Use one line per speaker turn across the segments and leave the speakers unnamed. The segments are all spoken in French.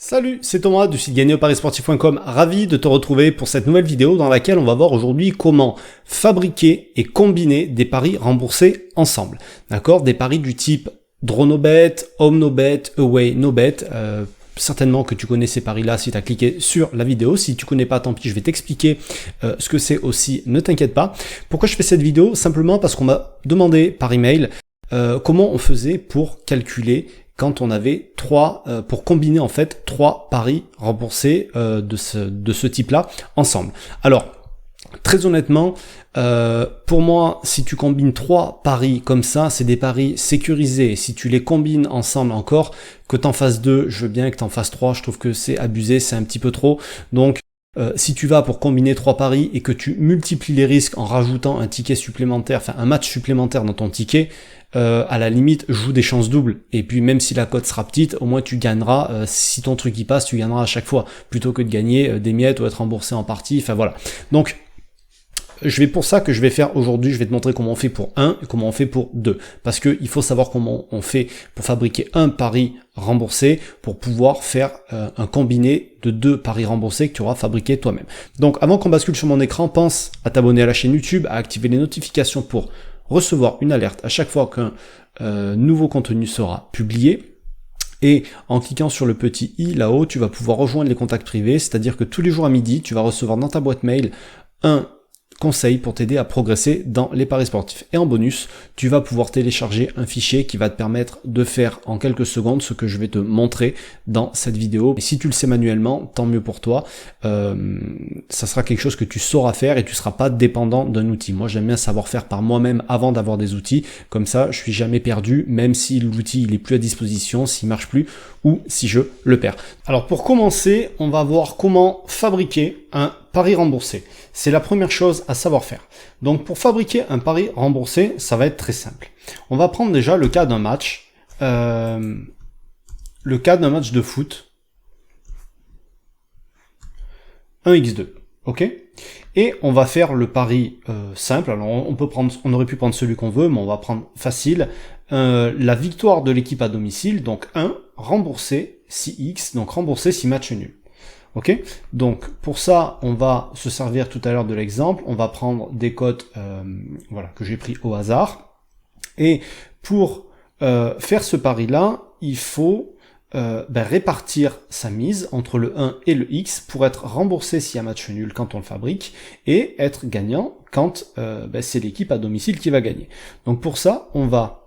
Salut, c'est Thomas du site gagnerparisportif.com, ravi de te retrouver pour cette nouvelle vidéo dans laquelle on va voir aujourd'hui comment fabriquer et combiner des paris remboursés ensemble. D'accord? Des paris du type draw no bet, home no bet, away no bet. Certainement que tu connais ces paris-là si tu as cliqué sur la vidéo. Si tu connais pas, tant pis, je vais t'expliquer ce que c'est aussi, ne t'inquiète pas. Pourquoi je fais cette vidéo? Simplement parce qu'on m'a demandé par email comment on faisait pour calculer quand on avait pour combiner en fait trois paris remboursés de ce type-là ensemble. Alors, très honnêtement, pour moi, si tu combines trois paris comme ça, c'est des paris sécurisés. Si tu les combines ensemble encore, que t'en fasses deux, je veux bien que t'en fasses trois, je trouve que c'est abusé, c'est un petit peu trop. Donc, si tu vas pour combiner trois paris et que tu multiplies les risques en rajoutant un ticket supplémentaire, enfin un match supplémentaire dans ton ticket, à la limite, joue des chances doubles. Et puis même si la cote sera petite, au moins tu gagneras, si ton truc y passe, tu gagneras à chaque fois, plutôt que de gagner des miettes ou être remboursé en partie, enfin voilà. Donc, pour ça que je vais faire aujourd'hui, je vais te montrer comment on fait pour 1 et comment on fait pour 2. Parce que il faut savoir comment on fait pour fabriquer un pari remboursé pour pouvoir faire un combiné de 2 paris remboursés que tu auras fabriqué toi-même. Donc avant qu'on bascule sur mon écran, pense à t'abonner à la chaîne YouTube, à activer les notifications pour recevoir une alerte à chaque fois qu'un nouveau contenu sera publié. Et en cliquant sur le petit i là-haut, tu vas pouvoir rejoindre les contacts privés, c'est-à-dire que tous les jours à midi, tu vas recevoir dans ta boîte mail un conseil pour t'aider à progresser dans les paris sportifs. Et en bonus, tu vas pouvoir télécharger un fichier qui va te permettre de faire en quelques secondes ce que je vais te montrer dans cette vidéo. Et si tu le sais manuellement, tant mieux pour toi. Ça sera quelque chose que tu sauras faire et tu ne seras pas dépendant d'un outil. Moi, j'aime bien savoir faire par moi-même avant d'avoir des outils. Comme ça, je suis jamais perdu, même si l'outil il est plus à disposition, s'il marche plus ou si je le perds. Alors pour commencer, on va voir comment fabriquer un pari remboursé. C'est la première chose à savoir faire. Donc pour fabriquer un pari remboursé, ça va être très simple. On va prendre déjà le cas d'un match, de foot, 1x2, ok? Et on va faire le pari simple. Alors on aurait pu prendre celui qu'on veut, mais on va prendre facile. La victoire de l'équipe à domicile, donc 1, remboursé 6x, donc remboursé 6 matchs nuls. Ok, donc pour ça, on va se servir tout à l'heure de l'exemple. On va prendre des cotes, voilà, que j'ai pris au hasard. Et pour faire ce pari-là, il faut répartir sa mise entre le 1 et le x pour être remboursé s'il y a match nul quand on le fabrique et être gagnant quand c'est l'équipe à domicile qui va gagner. Donc pour ça, on va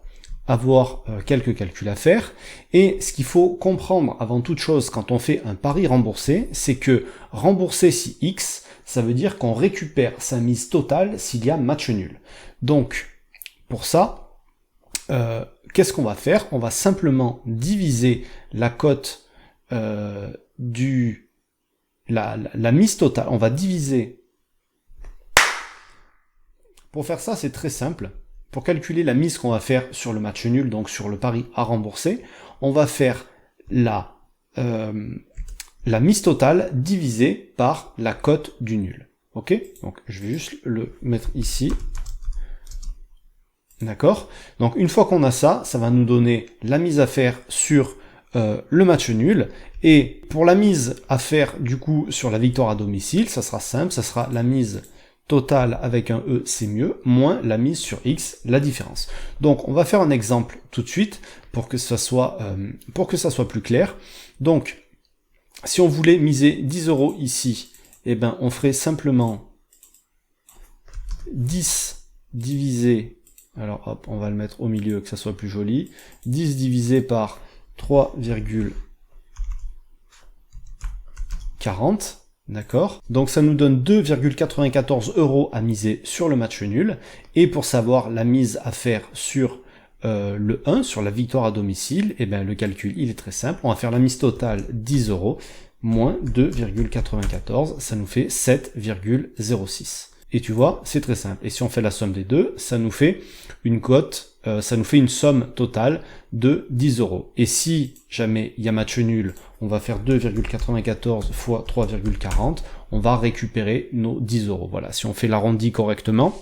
avoir quelques calculs à faire, et ce qu'il faut comprendre avant toute chose quand on fait un pari remboursé, c'est que rembourser si x, ça veut dire qu'on récupère sa mise totale s'il y a match nul. Donc pour ça, qu'est-ce qu'on va faire? On va simplement diviser la cote la mise totale, on va diviser. Pour faire ça, c'est très simple. Pour calculer la mise qu'on va faire sur le match nul, donc sur le pari à rembourser, on va faire la mise totale divisée par la cote du nul. Ok? Donc je vais juste le mettre ici. D'accord? Donc une fois qu'on a ça, ça va nous donner la mise à faire sur le match nul. Et pour la mise à faire du coup sur la victoire à domicile, ça sera simple, ça sera la mise totale avec un E, c'est mieux, moins la mise sur X, la différence. Donc on va faire un exemple tout de suite pour que ça soit plus clair. Donc si on voulait miser 10 € ici, eh ben on ferait simplement 10 divisé, alors hop, on va le mettre au milieu que ça soit plus joli, 10 divisé par 3,40. D'accord? Donc ça nous donne 2,94 € à miser sur le match nul. Et pour savoir la mise à faire sur le 1, sur la victoire à domicile, eh bien le calcul il est très simple. On va faire la mise totale 10 € moins 2,94, ça nous fait 7,06. Et tu vois, c'est très simple. Et si on fait la somme des deux, ça nous fait une cote, ça nous fait une somme totale de 10 €. Et si jamais il y a match nul, on va faire 2,94 fois 3,40, on va récupérer nos 10 €. Voilà, si on fait l'arrondi correctement,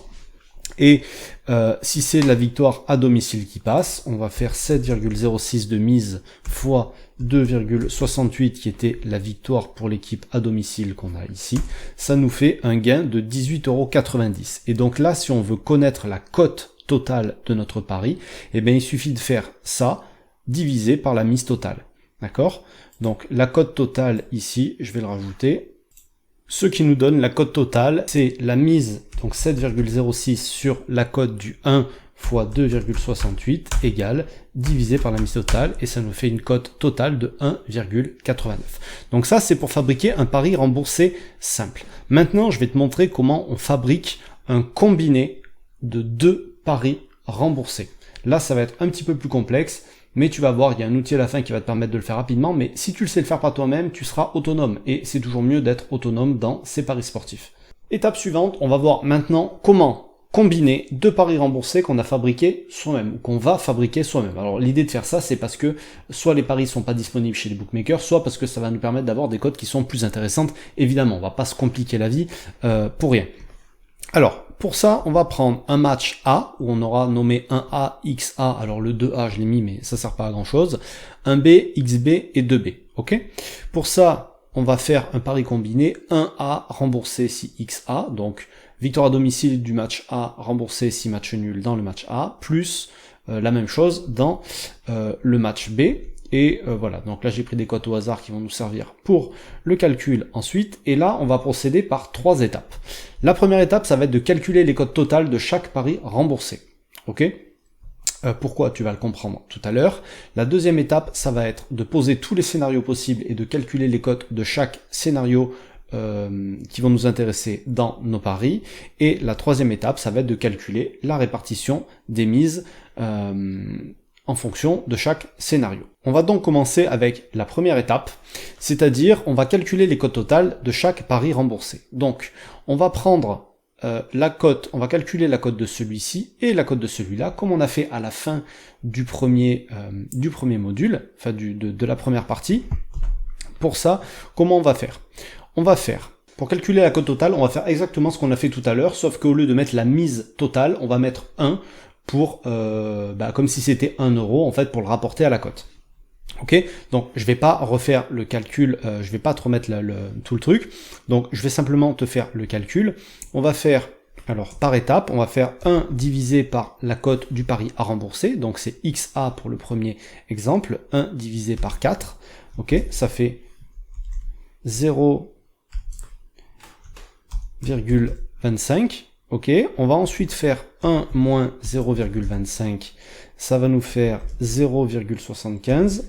Et si c'est la victoire à domicile qui passe, on va faire 7,06 de mise fois 2,68 qui était la victoire pour l'équipe à domicile qu'on a ici. Ça nous fait un gain de 18,90 €. Et donc là, si on veut connaître la cote totale de notre pari, eh bien il suffit de faire ça divisé par la mise totale. D'accord? Donc la cote totale ici, je vais le rajouter. Ce qui nous donne la cote totale, c'est la mise, donc 7,06 sur la cote du 1 fois 2,68 égale divisé par la mise totale, et ça nous fait une cote totale de 1,89. Donc ça, c'est pour fabriquer un pari remboursé simple. Maintenant, je vais te montrer comment on fabrique un combiné de 2 paris remboursés. Là, ça va être un petit peu plus complexe, mais tu vas voir, il y a un outil à la fin qui va te permettre de le faire rapidement, mais si tu le sais le faire par toi-même, tu seras autonome, et c'est toujours mieux d'être autonome dans ces paris sportifs. Étape suivante, on va voir maintenant comment combiner 2 paris remboursés qu'on a fabriqués soi-même, ou qu'on va fabriquer soi-même. Alors l'idée de faire ça, c'est parce que soit les paris sont pas disponibles chez les bookmakers, soit parce que ça va nous permettre d'avoir des cotes qui sont plus intéressantes. Évidemment, on va pas se compliquer la vie pour rien. Alors, pour ça, on va prendre un match A, où on aura nommé un A, XA, alors le 2A je l'ai mis, mais ça sert pas à grand chose, un B, XB et 2B, ok? Pour ça, on va faire un pari combiné, 1A remboursé si XA, donc victoire à domicile du match A, remboursé si match nul dans le match A, plus la même chose dans le match B. Et voilà, donc là j'ai pris des cotes au hasard qui vont nous servir pour le calcul ensuite, et là on va procéder par 3 étapes. La première étape, ça va être de calculer les cotes totales de chaque pari remboursé. Ok ? Pourquoi ? Tu vas le comprendre tout à l'heure. La deuxième étape, ça va être de poser tous les scénarios possibles et de calculer les cotes de chaque scénario qui vont nous intéresser dans nos paris. Et la troisième étape, ça va être de calculer la répartition des mises en fonction de chaque scénario. On va donc commencer avec la première étape, c'est-à-dire on va calculer les cotes totales de chaque pari remboursé. Donc on va prendre la cote, on va calculer la cote de celui-ci et la cote de celui-là, comme on a fait à la fin du premier module, enfin de la première partie. Pour ça, comment on va faire ? On va faire, pour calculer la cote totale, on va faire exactement ce qu'on a fait tout à l'heure, sauf qu'au lieu de mettre la mise totale, on va mettre 1 pour, comme si c'était 1 € en fait, pour le rapporter à la cote. Ok, donc je vais pas refaire le calcul, je vais pas te remettre tout le truc, donc je vais simplement te faire le calcul. On va faire, alors par étape, on va faire 1 divisé par la cote du pari à rembourser, donc c'est XA pour le premier exemple, 1 divisé par 4, ok, ça fait 0,25, ok, on va ensuite faire 1 moins 0,25, ça va nous faire 0,75,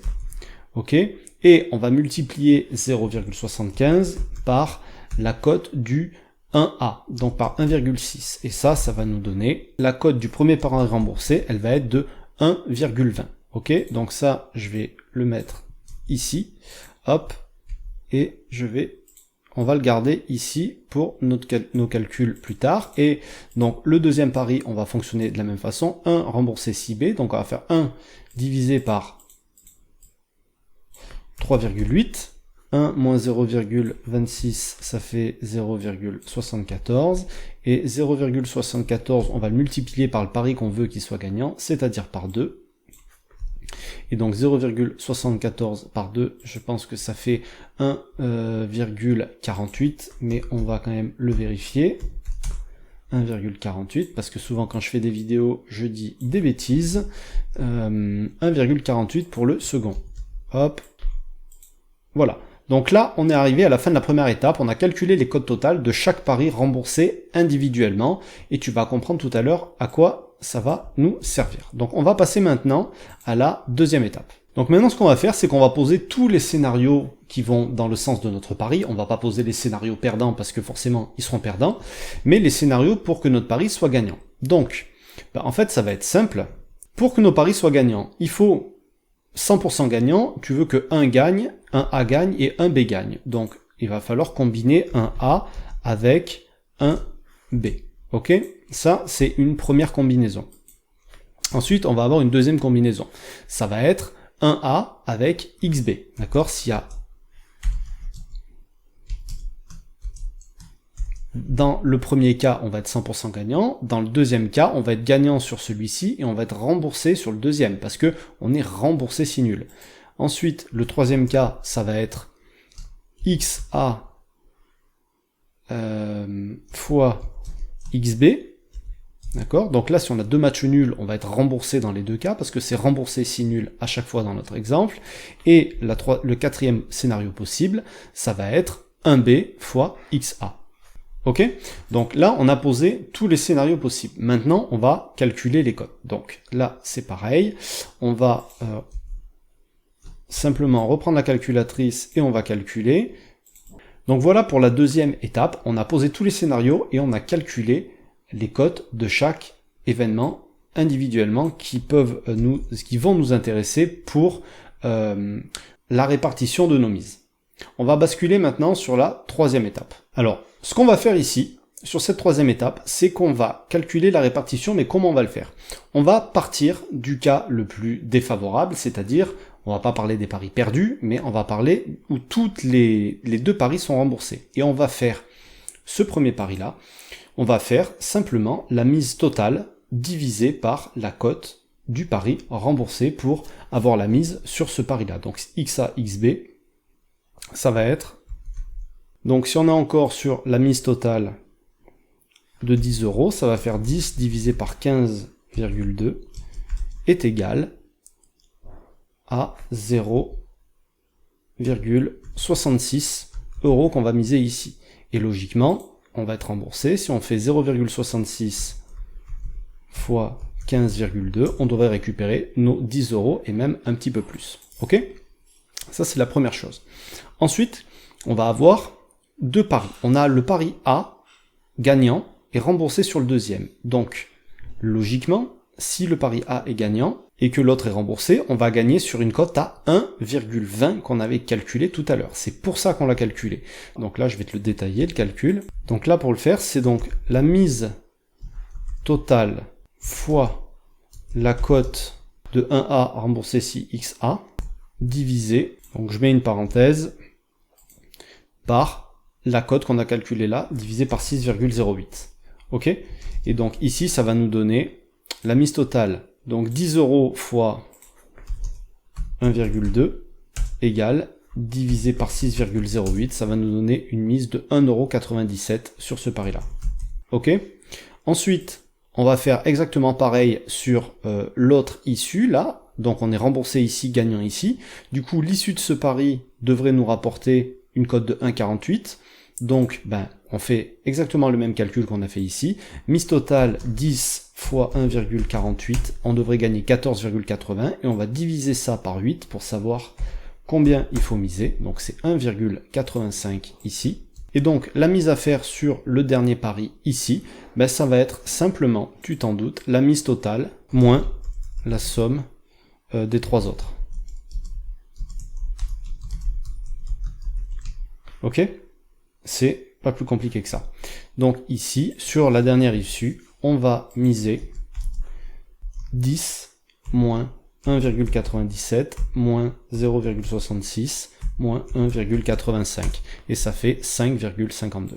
ok, et on va multiplier 0,75 par la cote du 1A, donc par 1,6, et ça va nous donner la cote du premier pari remboursé, elle va être de 1,20, ok, donc ça, je vais le mettre ici, hop, et on va le garder ici pour nos calculs plus tard. Et donc le deuxième pari, on va fonctionner de la même façon. 1 remboursé 6B, donc on va faire 1 divisé par 3,8. 1 moins 0,26, ça fait 0,74. Et 0,74, on va le multiplier par le pari qu'on veut qu'il soit gagnant, c'est-à-dire par 2. Et donc 0,74 par 2, je pense que ça fait 1,48, mais on va quand même le vérifier. 1,48, parce que souvent quand je fais des vidéos, je dis des bêtises. 1,48 pour le second. Hop. Voilà. Donc là, on est arrivé à la fin de la première étape, on a calculé les cotes totales de chaque pari remboursé individuellement, et tu vas comprendre tout à l'heure à quoi ça va nous servir. Donc on va passer maintenant à la deuxième étape. Donc maintenant ce qu'on va faire, c'est qu'on va poser tous les scénarios qui vont dans le sens de notre pari. On va pas poser les scénarios perdants parce que forcément ils seront perdants, mais les scénarios pour que notre pari soit gagnant. Donc, en fait ça va être simple. Pour que nos paris soient gagnants, il faut 100% gagnant, tu veux que 1 gagne, un A gagne et un B gagne. Donc il va falloir combiner un A avec un B. Ok ? Ça, c'est une première combinaison. Ensuite, on va avoir une deuxième combinaison. Ça va être un A avec XB. D'accord ? S'il y a Dans le premier cas, on va être 100% gagnant. Dans le deuxième cas, on va être gagnant sur celui-ci et on va être remboursé sur le deuxième parce que on est remboursé si nul. Ensuite, le troisième cas, ça va être XA fois XB. D'accord? Donc là, si on a deux matchs nuls, on va être remboursé dans les deux cas, parce que c'est remboursé si nul à chaque fois dans notre exemple. Et le quatrième scénario possible, ça va être 1B fois XA. Ok? Donc là, on a posé tous les scénarios possibles. Maintenant, on va calculer les cotes. Donc là, c'est pareil. On va simplement reprendre la calculatrice et on va calculer. Donc voilà pour la deuxième étape. On a posé tous les scénarios et on a calculé les cotes de chaque événement individuellement qui vont nous intéresser pour la répartition de nos mises. On va basculer maintenant sur la troisième étape. Alors, ce qu'on va faire ici, sur cette troisième étape, c'est qu'on va calculer la répartition, mais comment on va le faire? On va partir du cas le plus défavorable, c'est-à-dire, on va pas parler des paris perdus, mais on va parler où toutes les deux paris sont remboursés. Et on va faire ce premier pari-là, on va faire simplement la mise totale divisée par la cote du pari remboursé pour avoir la mise sur ce pari-là. Donc XA, XB, ça va être... Donc si on est encore sur la mise totale de 10 €, ça va faire 10 divisé par 15,2 est égal à 0,66 € qu'on va miser ici. Et logiquement, on va être remboursé. Si on fait 0,66 fois 15,2, on devrait récupérer nos 10 € et même un petit peu plus. Ok? Ça, c'est la première chose. Ensuite, on va avoir deux paris. On a le pari A, gagnant, et remboursé sur le deuxième. Donc, logiquement, si le pari A est gagnant et que l'autre est remboursé, on va gagner sur une cote à 1,20 qu'on avait calculé tout à l'heure. C'est pour ça qu'on l'a calculé. Donc là, je vais te le détailler, le calcul. Donc là, pour le faire, c'est donc la mise totale fois la cote de 1A remboursé si XA, divisé, donc je mets une parenthèse, par la cote qu'on a calculée là, divisé par 6,08. Ok? Et donc ici, ça va nous donner la mise totale. Donc 10 € fois 1,2 égale divisé par 6,08. Ça va nous donner une mise de 1,97 € sur ce pari-là. Ok? Ensuite, on va faire exactement pareil sur l'autre issue, là. Donc on est remboursé ici, gagnant ici. Du coup, l'issue de ce pari devrait nous rapporter une cote de 1,48. Donc, on fait exactement le même calcul qu'on a fait ici. Mise totale 10 fois 1,48, on devrait gagner 14,80 et on va diviser ça par 8 pour savoir combien il faut miser. Donc c'est 1,85 ici. Et donc la mise à faire sur le dernier pari ici, ça va être simplement, tu t'en doutes, la mise totale moins la somme des trois autres. Ok? C'est pas plus compliqué que ça. Donc ici, sur la dernière issue, on va miser 10 moins 1,97 moins 0,66 moins 1,85. Et ça fait 5,52.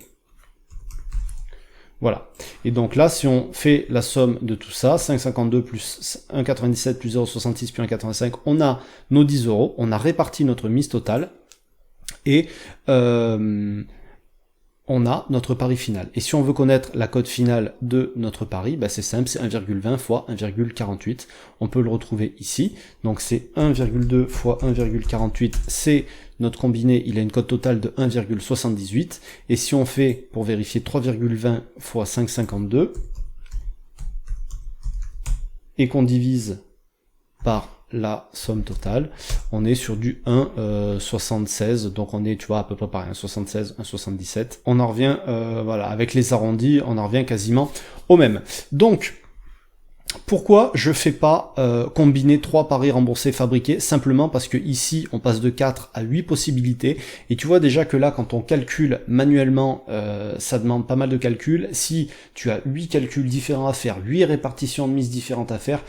Voilà. Et donc là, si on fait la somme de tout ça, 5,52 plus 1,97 plus 0,66 plus 1,85, on a nos 10 €, on a réparti notre mise totale, et on a notre pari final. Et si on veut connaître la cote finale de notre pari, c'est simple, c'est 1,20 fois 1,48. On peut le retrouver ici. Donc c'est 1,2 fois 1,48, c'est notre combiné, il a une cote totale de 1,78. Et si on fait, pour vérifier, 3,20 fois 5,52, et qu'on divise par la somme totale, on est sur du 1,76, donc on est, tu vois, à peu près pareil, 1,76, 1,77. On en revient, voilà, avec les arrondis, on en revient quasiment au même. Donc, Pourquoi je fais pas combiner 3 paris remboursés fabriqués? Simplement parce que ici on passe de 4 à 8 possibilités, et tu vois déjà que là quand on calcule manuellement ça demande pas mal de calculs. Si tu as 8 calculs différents à faire, 8 répartitions de mises différentes à faire,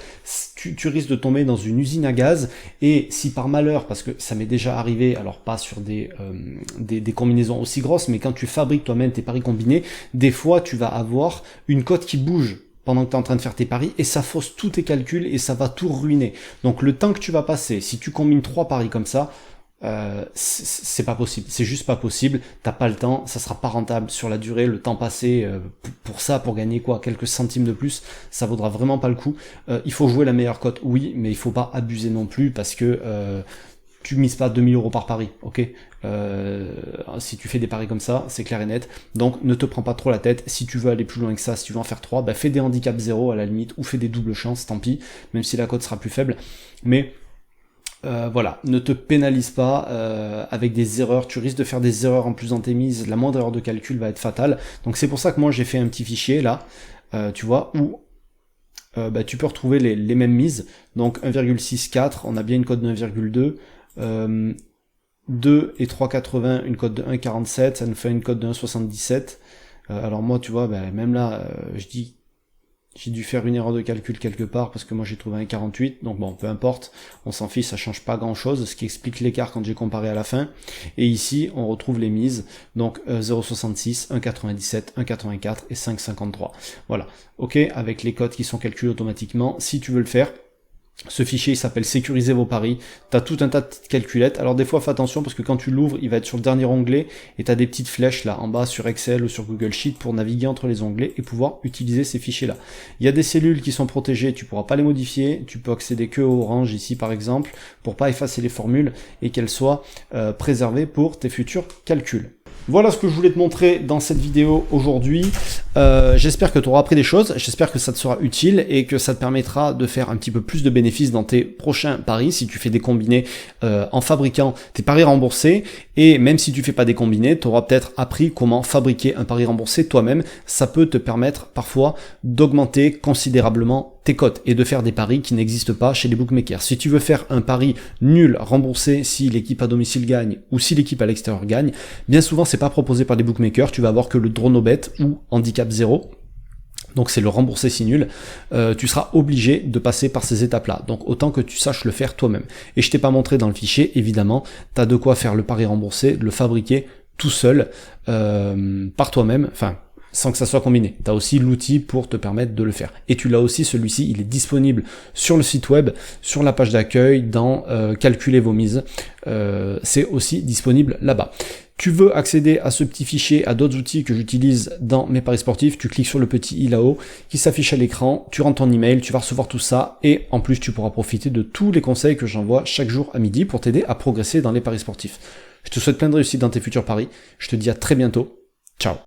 tu risques de tomber dans une usine à gaz. Et si par malheur, parce que ça m'est déjà arrivé, alors pas sur des combinaisons aussi grosses, mais quand tu fabriques toi-même tes paris combinés, des fois tu vas avoir une cote qui bouge pendant que tu es en train de faire tes paris, et ça fausse tous tes calculs et ça va tout ruiner. Donc le temps que tu vas passer, si tu combines 3 paris comme ça, c'est pas possible, c'est juste pas possible, t'as pas le temps, ça sera pas rentable sur la durée, le temps passé pour ça, pour gagner quoi, quelques centimes de plus, ça vaudra vraiment pas le coup. Il faut jouer la meilleure cote, oui, mais il faut pas abuser non plus, parce que tu mises pas 2000 € par pari, ok? Si tu fais des paris comme ça, c'est clair et net. Donc ne te prends pas trop la tête. Si tu veux aller plus loin que ça, si tu veux en faire 3, bah fais des handicaps 0 à la limite, ou fais des doubles chances, tant pis, même si la cote sera plus faible. Mais voilà, ne te pénalise pas avec des erreurs, tu risques de faire des erreurs en plus dans tes mises, la moindre erreur de calcul va être fatale. Donc c'est pour ça que moi j'ai fait un petit fichier là, tu vois, où tu peux retrouver les mêmes mises. Donc 1,64, on a bien une cote de 1,2, 2 et 3,80, une cote de 1,47, ça nous fait une cote de 1,77. Alors moi, tu vois, même là, j'ai dû faire une erreur de calcul quelque part, parce que moi j'ai trouvé 1,48, donc bon, peu importe, on s'en fiche, ça change pas grand chose, ce qui explique l'écart quand j'ai comparé à la fin. Et ici, on retrouve les mises, donc 0,66, 1,97, 1,84 et 5,53. Voilà, ok, avec les cotes qui sont calculées automatiquement. Si tu veux le faire, ce fichier il s'appelle sécuriser vos paris, tu as tout un tas de petites calculettes. Alors des fois fais attention, parce que quand tu l'ouvres il va être sur le dernier onglet, et tu as des petites flèches là en bas sur Excel ou sur Google Sheet pour naviguer entre les onglets et pouvoir utiliser ces fichiers là. Il y a des cellules qui sont protégées, tu pourras pas les modifier, tu peux accéder que au Orange ici par exemple, pour pas effacer les formules et qu'elles soient préservées pour tes futurs calculs. Voilà ce que je voulais te montrer dans cette vidéo aujourd'hui. J'espère que tu auras appris des choses, j'espère que ça te sera utile et que ça te permettra de faire un petit peu plus de bénéfices dans tes prochains paris, si tu fais des combinés en fabriquant tes paris remboursés. Et même si tu fais pas des combinés, tu auras peut-être appris comment fabriquer un pari remboursé toi-même. Ça peut te permettre parfois d'augmenter considérablement tes cotes et de faire des paris qui n'existent pas chez les bookmakers. Si tu veux faire un pari nul remboursé si l'équipe à domicile gagne ou si l'équipe à l'extérieur gagne, bien souvent c'est pas proposé par les bookmakers, tu vas avoir que le draw no bet ou handicap 0. Donc c'est le remboursé si nul, tu seras obligé de passer par ces étapes-là. Donc autant que tu saches le faire toi-même. Et je t'ai pas montré dans le fichier, évidemment, tu as de quoi faire le pari remboursé, le fabriquer tout seul, par toi-même, enfin, sans que ça soit combiné. Tu as aussi l'outil pour te permettre de le faire. Et tu l'as aussi, celui-ci, il est disponible sur le site web, sur la page d'accueil, dans calculer vos mises. C'est aussi disponible là-bas. Tu veux accéder à ce petit fichier, à d'autres outils que j'utilise dans mes paris sportifs, tu cliques sur le petit i là-haut qui s'affiche à l'écran, tu rentres ton email, tu vas recevoir tout ça et en plus tu pourras profiter de tous les conseils que j'envoie chaque jour à midi pour t'aider à progresser dans les paris sportifs. Je te souhaite plein de réussite dans tes futurs paris, je te dis à très bientôt, ciao.